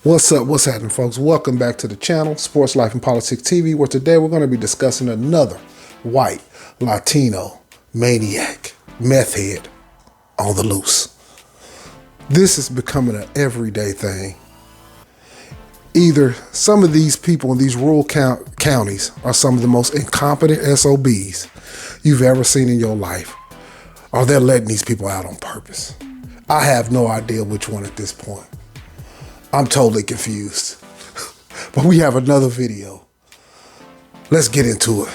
What's up? What's happening, folks? Welcome back to the channel, Sports Life and Politics TV, where today we're going to be discussing another white Latino maniac, meth head on the loose. This is becoming an everyday thing. Either some of these people in these rural counties are some of the most incompetent SOBs you've ever seen in your life, or they're letting these people out on purpose. I have no idea which one at this point. I'm totally confused. But we have another video. Let's get into it.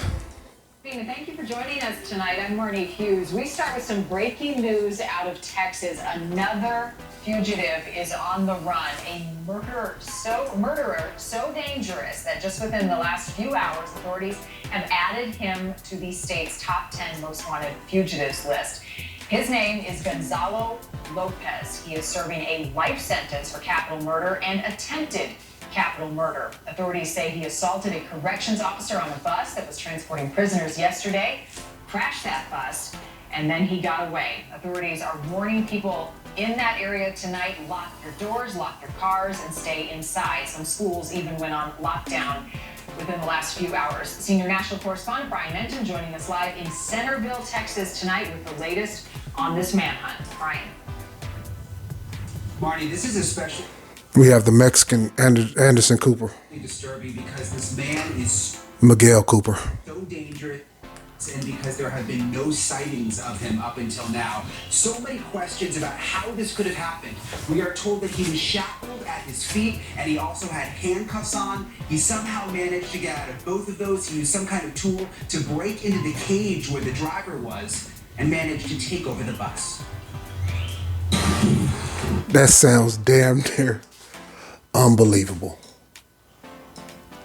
Thank you for joining us tonight. I'm Marnie Hughes. We start with some breaking news out of Texas. Another fugitive is on the run. A murderer so dangerous that just within the last few hours, authorities have added him to the state's top 10 most wanted fugitives list. His name is Gonzalo Lopez. He is serving a life sentence for capital murder and attempted capital murder. Authorities say he assaulted a corrections officer on a bus that was transporting prisoners yesterday, crashed that bus, and then he got away. Authorities are warning people in that area tonight, lock your doors, lock your cars, and stay inside. Some schools even went on lockdown within the last few hours. Senior national correspondent Brian Menton joining us live in Centerville, Texas tonight with the latest on this manhunt. Brian. Marty, this is a special. We have the Mexican Anderson Cooper. Disturbing because this man is Miguel Cooper. so dangerous, and because there have been no sightings of him up until now. So many questions about how this could have happened. We are told that he was shackled at his feet and he also had handcuffs on. He somehow managed to get out of both of those. He used some kind of tool to break into the cage where the driver was and managed to take over the bus. That sounds damn near unbelievable.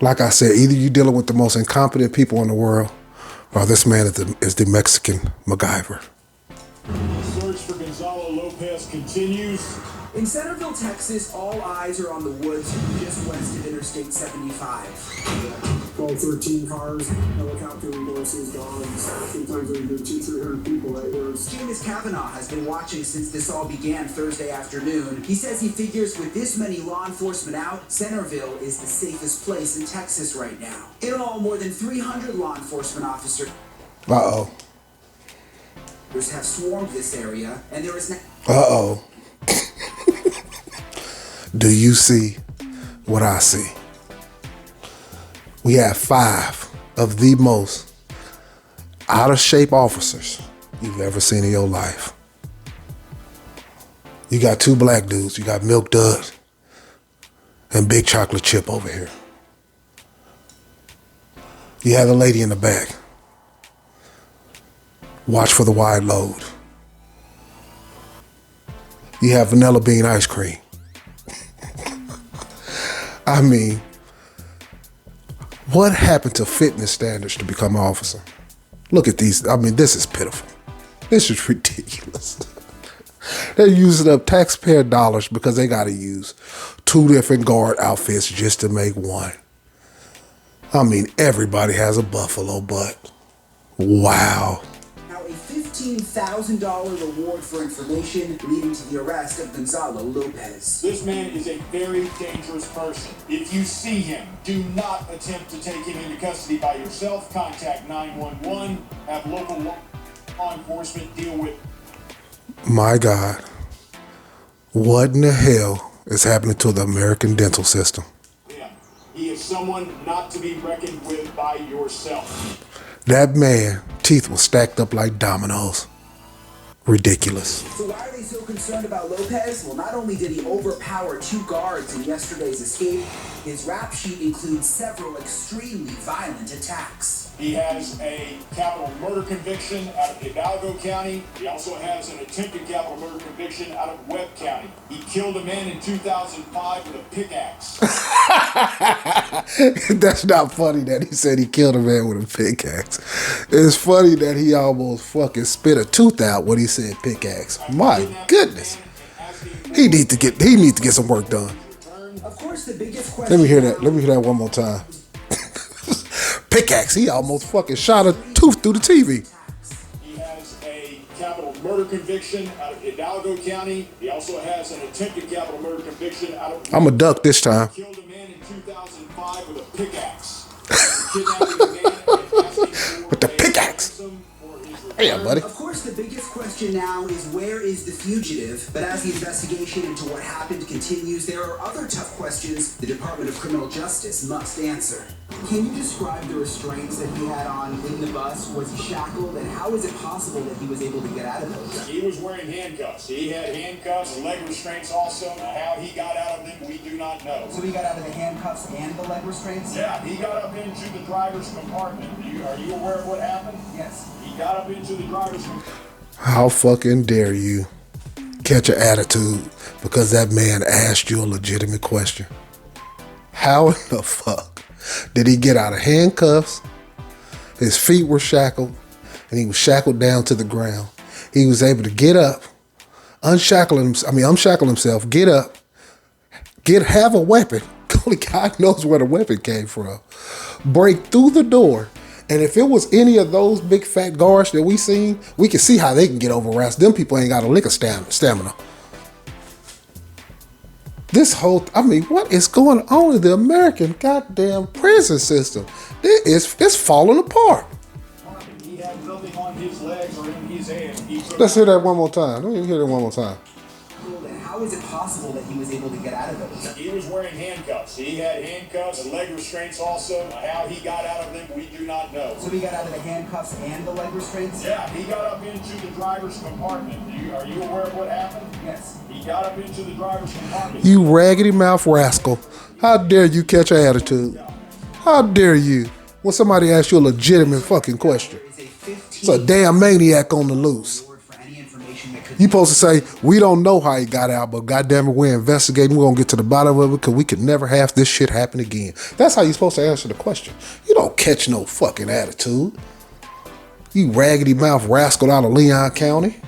Like I said, either you're dealing with the most incompetent people in the world, or this man is the Mexican MacGyver. The search for Gonzalo Lopez continues. In Centerville, Texas, all eyes are on the woods just west of Interstate 75. 12, 13 cars, helicopter resources, dogs. Sometimes we do 200-300 people right there. James Kavanaugh has been watching since this all began Thursday afternoon. He says he figures with this many law enforcement out, Centerville is the safest place in Texas right now. In all, more than 300 law enforcement officers have swarmed this area, and there is now. Do you see what I see? We have 5 of the most out of shape officers you've ever seen in your life. You got 2 black dudes. You got Milk Dud and Big Chocolate Chip over here. You have a lady in the back. Watch for the wide load. You have vanilla bean ice cream. I mean, what happened to fitness standards to become an officer? Look at these. I mean, this is pitiful. This is ridiculous. They're using up taxpayer dollars because they got to use 2 different guard outfits just to make one. I mean, everybody has a buffalo butt. Wow. $15,000 reward for information leading to the arrest of Gonzalo Lopez. This man is a very dangerous person. If you see him, do not attempt to take him into custody by yourself. Contact 911. Have local law enforcement deal with. My God. What in the hell is happening to the American dental system? Yeah. He is someone not to be reckoned with by yourself. That man, teeth were stacked up like dominoes. Ridiculous. So why are they so concerned about Lopez? Well, not only did he overpower 2 guards in yesterday's escape, his rap sheet includes several extremely violent attacks. He has a capital murder conviction out of Hidalgo County. He also has an attempted capital murder conviction out of Webb County. He killed a man in 2005 with a pickaxe. That's not funny that he said he killed a man with a pickaxe. It's funny that he almost fucking spit a tooth out when he said pickaxe. My goodness. He needs to get some work done. Of course, the biggest question. Let me hear that one more time. Pickaxe. He almost fucking shot a tooth through the TV. He has a capital murder conviction out of Hidalgo County. He also has an attempted capital murder conviction out of... I'm a duck this time. Killed a man in 2005 with a pickaxe. Kidnapping a man and asking for With the a pickaxe. ransom for his Hey, return. buddy. Of course, the biggest question now is where is the fugitive? But as the investigation into what happened continues, there are other tough questions the Department of Criminal Justice must answer. Can you describe the restraints that he had on in the bus? Was he shackled? And how is it possible that he was able to get out of those? He was wearing handcuffs. He had handcuffs, leg restraints also. How he got out of them, we do not know. So he got out of the handcuffs and the leg restraints? Yeah, he got up into the driver's compartment. Are you aware of what happened? Yes. He got up into the driver's compartment. How fucking dare you catch an attitude because that man asked you a legitimate question? How in the fuck did he get out of handcuffs? His feet were shackled and he was shackled down to the ground. He was able to get up, unshackle himself, get up, have a weapon. Only God knows where the weapon came from. Break through the door. And if it was any of those big fat guards that we seen, we can see how they can get over rats. Them people ain't got a lick of stamina. This whole, what is going on in the American goddamn prison system? It's falling apart. He had nothing on his legs or in his hands. Let's hear that one more time. Let me hear that one more time. And how is it possible that he was able to get out of those? He was wearing handcuffs. He had handcuffs and leg restraints also. How he got out of them, we do not know. So he got out of the handcuffs and the leg restraints? Yeah, he got up into the driver's compartment. Are you aware of what happened? Yes. He got up into the driver's compartment. You raggedy mouth rascal. How dare you catch an attitude? How dare you when somebody asks you a legitimate fucking question? It's a damn maniac on the loose. You supposed to say, we don't know how he got out, but goddamn it, we're investigating. We're going to get to the bottom of it because we could never have this shit happen again. That's how you're supposed to answer the question. You don't catch no fucking attitude. You raggedy mouth rascal out of Leon County.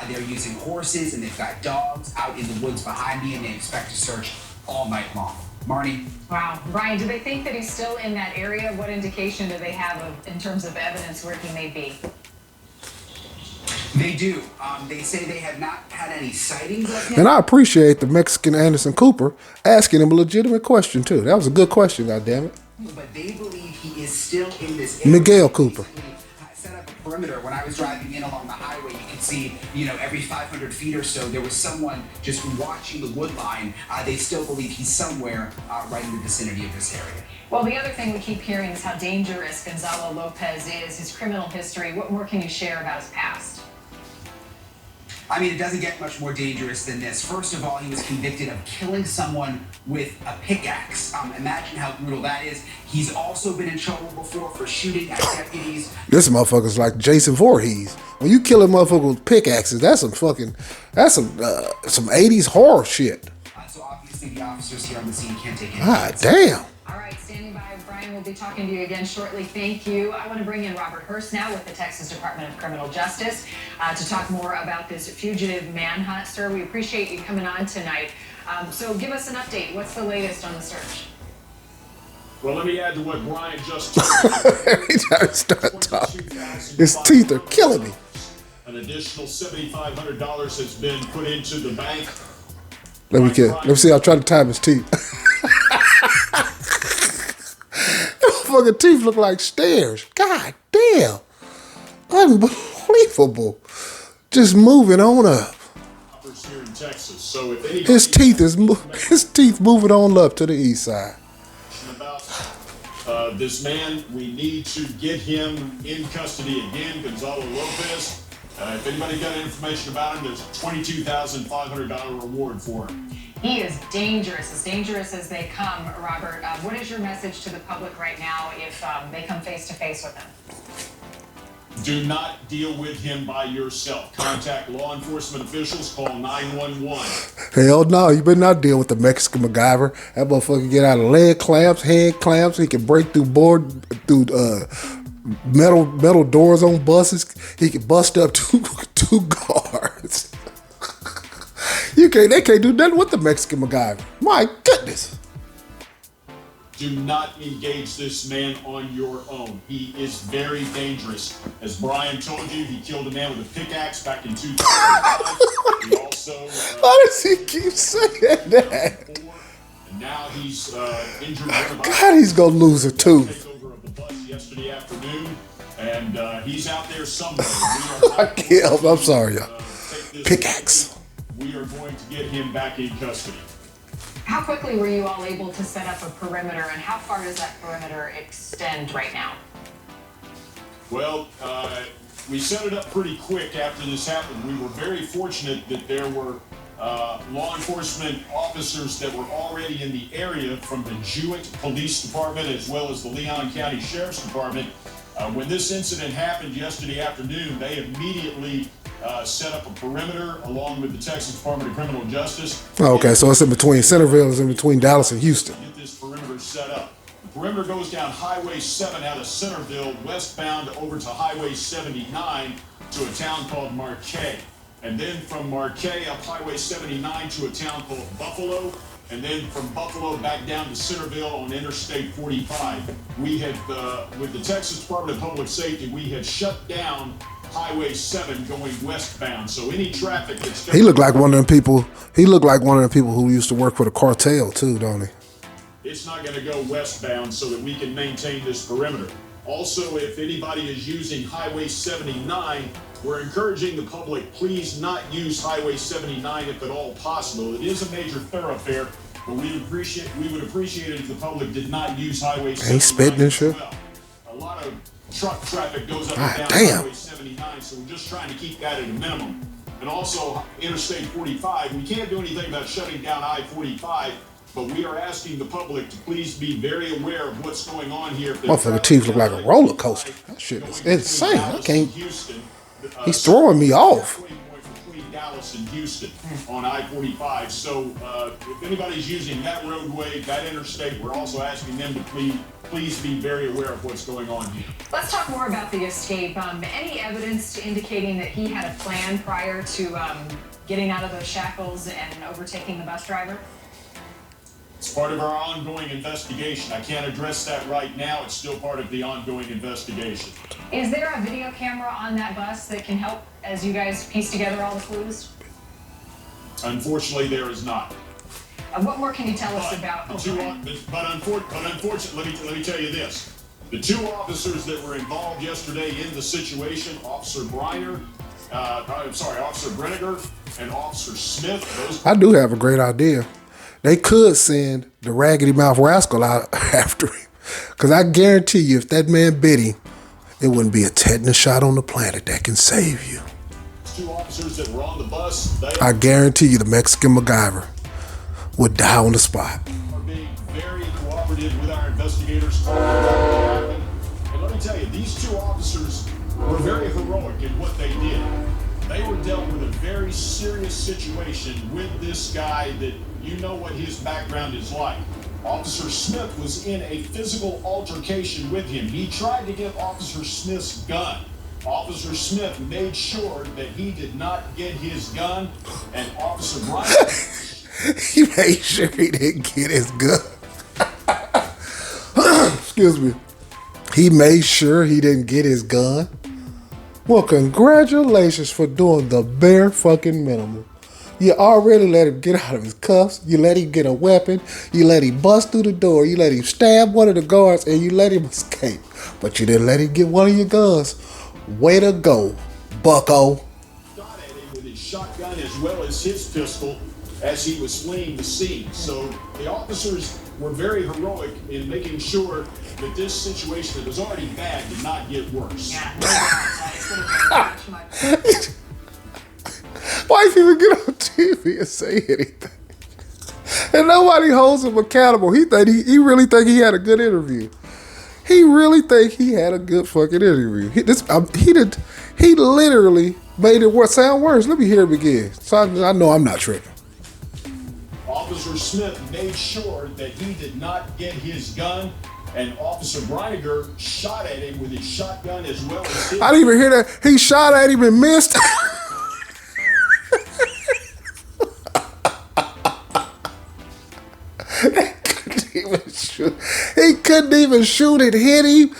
They're using horses and they've got dogs out in the woods behind me and they expect to search all night long. Marnie? Wow. Brian, do they think that he's still in that area? What indication do they have in terms of evidence where he may be? They do. They say they have not had any sightings of him. And I appreciate the Mexican Anderson Cooper asking him a legitimate question, too. That was a good question, goddammit. But they believe he is still in this area. Miguel Cooper. Set up a perimeter. When I was driving in along the highway, you could see, every 500 feet or so, there was someone just watching the wood line. They still believe he's somewhere right in the vicinity of this area. Well, the other thing we keep hearing is how dangerous Gonzalo Lopez is, his criminal history. What more can you share about his past? It doesn't get much more dangerous than this. First of all, he was convicted of killing someone with a pickaxe. Imagine how brutal that is. He's also been in trouble before for shooting at deputies. This motherfucker's like Jason Voorhees. When you kill a motherfucker with pickaxes, that's some 80s horror shit. So obviously the officers here on the scene can't take any God chances. damn. All right, standing by. Brian, we'll be talking to you again shortly. Thank you. I want to bring in Robert Hurst now with the Texas Department of Criminal Justice to talk more about this fugitive manhunt. Sir, we appreciate you coming on tonight. So give us an update. What's the latest on the search? Well, let me add to what Brian just told Every time I start talking, his teeth are killing me. An additional $7,500 has been put into the bank. Let me see. I'll try to time his teeth. Fucking teeth look like stairs. God damn. Unbelievable. Just moving on up. Here in Texas. So if anybody His teeth moving on up to the east side. About this man, we need to get him in custody again, Gonzalo Lopez. If anybody got information about him, there's a $22,500 reward for him. He is dangerous, as dangerous as they come, Robert. What is your message to the public right now if they come face to face with him? Do not deal with him by yourself. Contact law enforcement officials. Call 911. Hell no, you better not deal with the Mexican MacGyver. That motherfucker get out of leg clamps, head clamps. He can break through metal doors on buses. He can bust up two guards. They can't do nothing with the Mexican MacGyver. My goodness. do not engage this man on your own. He is very dangerous. As Brian told you, he killed a man with a pickaxe back in 2005. He also... Why does he keep saying that? And now he's injured. God, he's going to lose a tooth. Takeover of the bus yesterday afternoon, and he's out there somewhere. I can't. I'm sorry, y'all. Pickaxe. We are going to get him back in custody. How quickly were you all able to set up a perimeter, and how far does that perimeter extend right now? Well, we set it up pretty quick after this happened. We were very fortunate that there were law enforcement officers that were already in the area from the Jewett Police Department as well as the Leon County Sheriff's Department. When this incident happened yesterday afternoon, they immediately set up a perimeter along with the Texas Department of Criminal Justice. Oh, okay, so it's in between Centerville, it's in between Dallas and Houston. Get this perimeter set up. The perimeter goes down Highway 7 out of Centerville, westbound over to Highway 79 to a town called Marquay. And then from Marquay up Highway 79 to a town called Buffalo. And then from Buffalo back down to Centerville on Interstate 45. We had, with the Texas Department of Public Safety, we had shut down Highway 7 going westbound. So any traffic that's... He looked like one of them people. He looked like one of the people who used to work for the cartel too, don't he? It's not going to go westbound so that we can maintain this perimeter. Also, if anybody is using Highway 79, we're encouraging the public, please not use Highway 79 if at all possible. It is a major thoroughfare, but we would appreciate it if the public did not use Highway 79. Ain't spitting and shit. Well. A lot of truck traffic goes up and down Highway 79, so we're just trying to keep that at a minimum. And also, Interstate 45, we can't do anything about shutting down I-45, but we are asking the public to please be very aware of what's going on here. Motherfucker teeth look like a roller coaster. That shit is insane. I can't. He's throwing me off. Between Dallas and Houston on I-45. So if anybody's using that roadway, that interstate, we're also asking them to please be very aware of what's going on here. Let's talk more about the escape. Any evidence indicating that he had a plan prior to getting out of those shackles and overtaking the bus driver? It's part of our ongoing investigation. I can't address that right now. It's still part of the ongoing investigation. Is there a video camera on that bus that can help as you guys piece together all the clues? Unfortunately, there is not. What more can you tell us about? Unfortunately, let me tell you this. The two officers that were involved yesterday in the situation, Officer Briner, Officer Brenniger and Officer Smith. I do have a great idea. They could send the raggedy mouth rascal out after him. Because I guarantee you, if that man bit him, it wouldn't be a tetanus shot on the planet that can save you. Two officers that were on the bus. I guarantee you the Mexican MacGyver would die on the spot. Are being very cooperative with our investigators. And let me tell you, these two officers were very heroic in what they did. They were dealt with a very serious situation with this guy that you know what his background is like. Officer Smith was in a physical altercation with him. He tried to get Officer Smith's gun. Officer Smith made sure that he did not get his gun, and Officer Brian... He made sure he didn't get his gun. Excuse me. He made sure he didn't get his gun. Well, congratulations for doing the bare fucking minimum. You already let him get out of his cuffs. You let him get a weapon. You let him bust through the door. You let him stab one of the guards, and you let him escape. But you didn't let him get one of your guns. Way to go, bucko. Shot at him with his shotgun as well as his pistol as he was fleeing the scene. So the officers were very heroic in making sure that this situation that was already bad did not get worse. Yeah, no doubt. It could have been much, much. Why even get on TV and say anything? And nobody holds him accountable. He really think he had a good interview. He really think he had a good fucking interview. He literally made it sound worse. Let me hear him again, so I know I'm not tripping. Officer Smith made sure that he did not get his gun, and Officer Brinegar shot at him with his shotgun as well as his... I didn't even hear that. He shot at him and missed. even shoot. He couldn't even shoot it, hit him.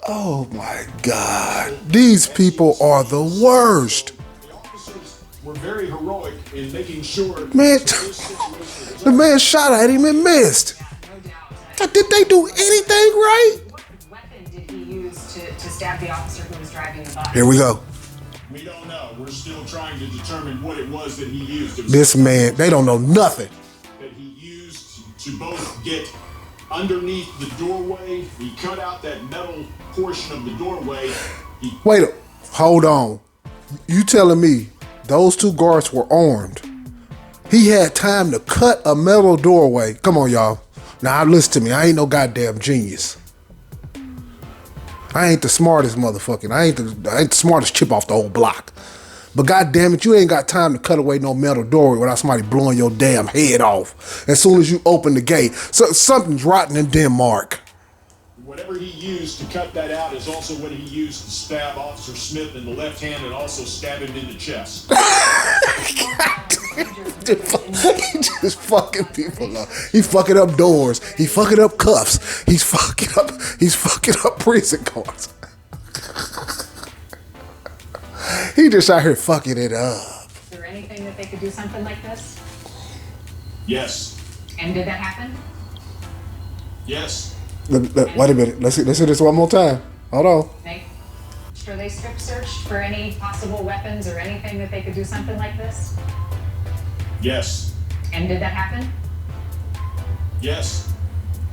Oh my God. These people are the worst. The officers were very heroic in making sure Man, this situation was the man shot at him and missed. No doubt. Did they do anything right? What weapon did he use to stab the officer who was driving the bus? Here we go. We don't know. We're still trying to determine what it was that he used. It was This man, they don't know nothing. that he used to both get underneath the doorway. He cut out that metal portion of the doorway. Wait, hold on. You telling me those two guards were armed? He had time to cut a metal doorway. Come on, y'all. Now, listen to me. I ain't no goddamn genius. I ain't the smartest motherfucking. I ain't the smartest chip off the old block. But goddamn it, you ain't got time to cut away no metal doorway without somebody blowing your damn head off as soon as you open the gate. So something's rotten in Denmark. Whatever he used to cut that out is also what he used to stab Officer Smith in the left hand and also stab him in the chest. He just fucking people up. He fucking up doors. He fucking up cuffs. He's fucking up prison guards. He just out here fucking it up. Is there anything that they could do something like this? Yes. And did that happen? Yes. Look, wait a minute. Let's hear this one more time. Hold on. Make sure they strip searched for any possible weapons or anything that they could do something like this? Yes. And did that happen? Yes.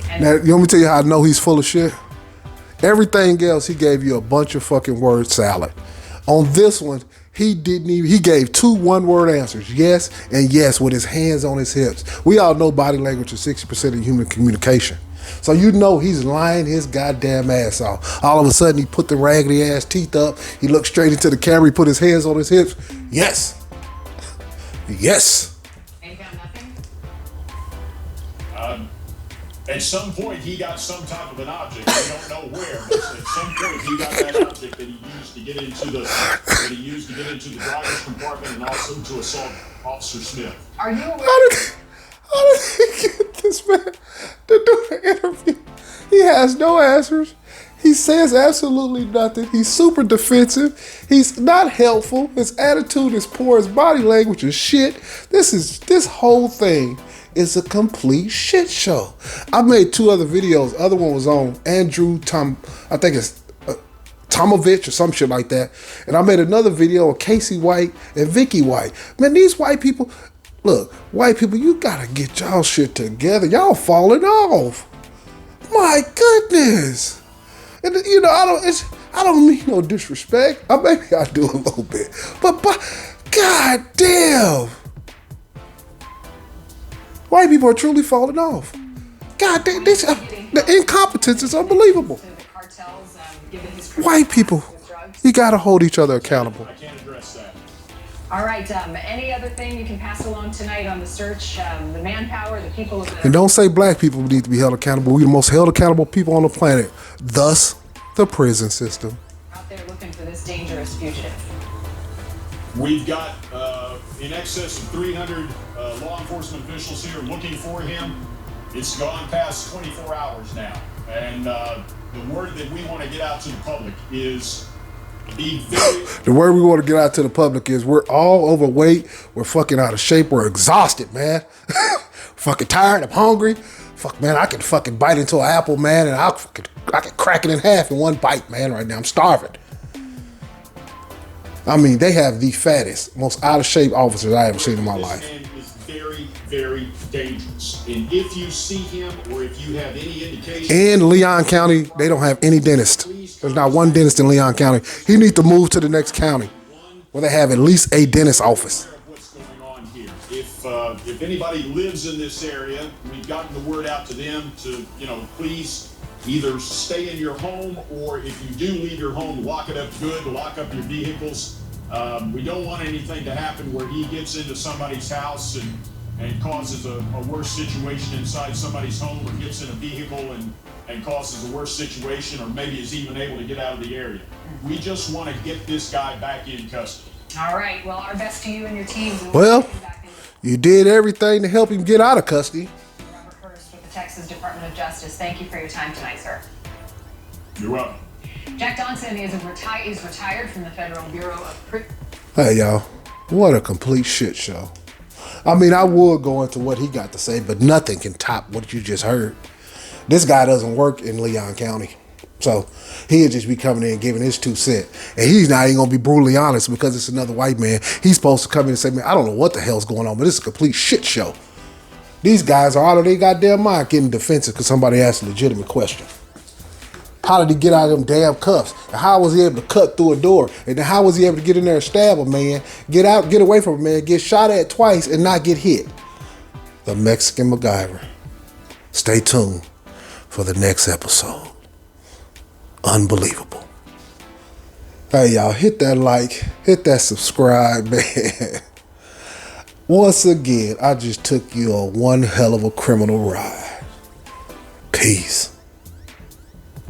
And Now, you want me to tell you how I know he's full of shit? Everything else, he gave you a bunch of fucking word salad. On this one, he gave 2 one-word answers. Yes and yes with his hands on his hips. We all know body language is 60% of human communication. So you know he's lying his goddamn ass off. All of a sudden, he put the raggedy ass teeth up. He looked straight into the camera. He put his hands on his hips. Yes. Yes. and you found nothing? At some point, he got some type of an object. We don't know where, but at some point, he got that object that he used to get into the driver's compartment and also to assault Officer Smith. Are you aware? How did he get this man to do the interview? He has no answers. He says absolutely nothing. He's super defensive. He's not helpful. His attitude is poor. His body language is shit. This whole thing is a complete shit show. I made 2 other videos. Other one was on Andrew I think it's Tomovich or some shit like that. And I made another video on Casey White and Vicky White. Man, these white people, look, white people, you gotta get y'all shit together. Y'all falling off. My goodness. And you know, I don't mean no disrespect. Maybe I do a little bit. But god damn. White people are truly falling off. God damn, the incompetence is unbelievable. To the cartels, given his White people, with drugs? you gotta hold each other accountable. I can't address that. All right. Any other thing you can pass along tonight on the search? The manpower, the people of the. And don't say black people need to be held accountable. We're the most held accountable people on the planet. Thus, the prison system. Out there looking for this dangerous fugitive. We've got in excess of 300 law enforcement officials here looking for him. It's gone past 24 hours now. And the word that we want to get out to the public is be very... The word we want to get out to the public is we're all overweight. We're fucking out of shape. We're exhausted, man. Fucking tired. I'm hungry. Fuck, man, I can fucking bite into an apple, man, and I can crack it in half in one bite, man, right now. I'm starving. I mean, they have the fattest, most out of shape officers I ever seen in my life. This man is very, very dangerous. And if you see him or if you have any indication... In Leon County, they don't have any dentist. There's not one dentist in Leon County. He needs to move to the next county where they have at least a dentist office. What's going on here? If anybody lives in this area, we've gotten the word out to them to, please either stay in your home, or if you do leave your home, lock it up good, lock up your vehicles. We don't want anything to happen where he gets into somebody's house and causes a worse situation inside somebody's home, or gets in a vehicle and causes a worse situation, or maybe is even able to get out of the area. We just want to get this guy back in custody. All right. Well, our best to you and your team. Well, you did everything to help him get out of custody. Robert Hurst with the Texas Department of Justice. Thank you for your time tonight, sir. You're welcome. Jack Johnson is retired from the Federal Bureau of Hey, y'all. What a complete shit show. I mean, I would go into what he got to say, but nothing can top what you just heard. This guy doesn't work in Leon County. So he'll just be coming in and giving his 2 cents. And he's not even going to be brutally honest because it's another white man. He's supposed to come in and say, man, I don't know what the hell's going on, but this is a complete shit show. These guys are out of their goddamn mind getting defensive because somebody asked a legitimate question. How did he get out of them damn cuffs? And how was he able to cut through a door? And then how was he able to get in there and stab a man, get out, get away from a man, get shot at twice and not get hit? The Mexican MacGyver. Stay tuned for the next episode. Unbelievable. Hey, y'all, hit that like, hit that subscribe, man. Once again, I just took you on one hell of a criminal ride. Peace.